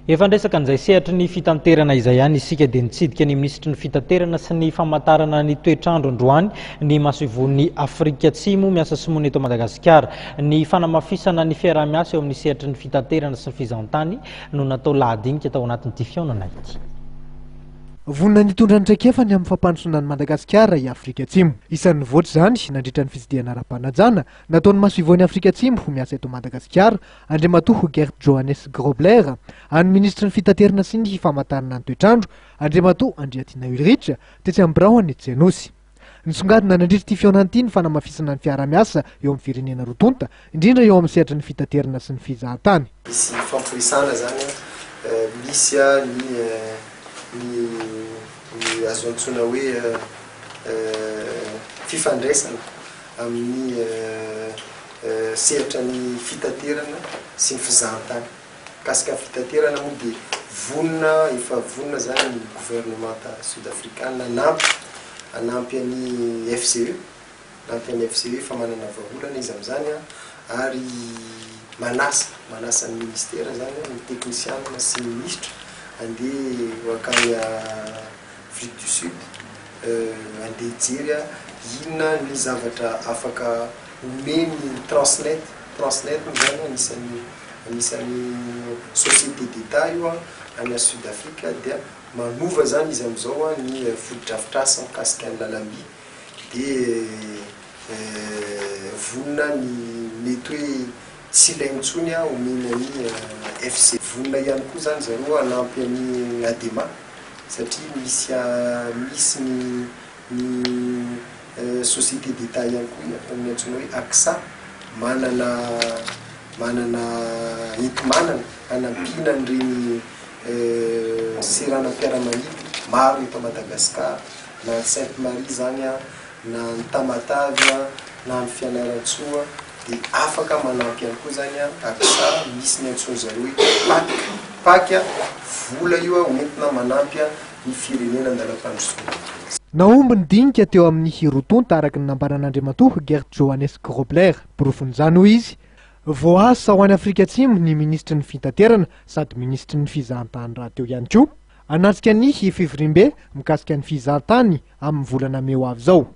Efa ndresaka an'izay sehatra ny fitanterana izay ihany isika dia nitsidika ny minisitry ny fitanterana sy ny famantarana ny toetrandro androany ny masovon'ny Afrika Atsimo miasa simony eto Madagasikara. Ny fanamafisana ny fiaraha-miasa eo amin'ny sehatra ny fitanterana sy ny fizahantany no natao lahadinika tao anatin'ity fiaonana ity. Vonina nitondra ny traikefany amin'ny fampandrosoana ny Madagasikara i Afrika Atsimo. Isan'ny voatra zany nandritra ny fisidihana ara-panajana nataon'ny masovoan'ny Afrika Atsimo miasa eto Madagasikara Andriamatoa Gert Johannes Grobler, any ministry ny fitanterana sy ny famantarana ny toetrandro Andriamatoa Andriatina Ulrich tetsy amin'ny Braony Jenosy. Nisongadina nandritra ity fiaonana ity ny fanamafisana ny fiara-miasa eo amin'ny firenena rotonta, indrindra eo amin'ny sehatra ny fitanterana sy ny fizahantany. Misy fampirisana zany misy ny azo antsoina hoe fifandraisana amin'ny sehatra ny fitanterana sy ny fizahantany. Kasika fitanterana moa dia vonina, efa vonina zany ny gouvernement sud-africain anampy an'ny FCE, fa manana vahaolana izy amin'izany ary manasa ny ministera zany ny teknisiana sy ny ministra andeha wakany Afrique du Sud andeha jery inona ny zavatra afaka omeny Transnet zany anisan'ny société d'État io any Sud-Afrique dia manova zany izy amin'izao ny fotodrafitrasa mikasika ny lalamby dia vonina ny mety hoe tsy ilaintsony omeny any FC. Vonina ihany koa zany zareo anampy any ADEMA satria misy ny société d'État ihany koa amin'ny antsoina hoe AXA manana enti-manana anampina an'ireny seranam-piaramanidina maro eto Madagasikara, na Sainte Marie zany na ny Tamatavy na ny Fianarantsoa dia afaka manampy ihany koa zany AXA misy ny antsoina zareo hoe PAC vola io hoentina manampy ny firenena andalam-pandrosoana. Naomby ny dinika teo amin'ny hirotonta araka ny nambaran'Andriamatoa Gert Johannes Grobler. Porofon'izany hoy izy, voasa ho any Afrika Atsimo ny ministry ny fitanterana sady ministry ny fizahantany raha teo ihany koa, anatrika ny fivoriam-be mikasika ny fizahantany amin'ny volana meo avy izao.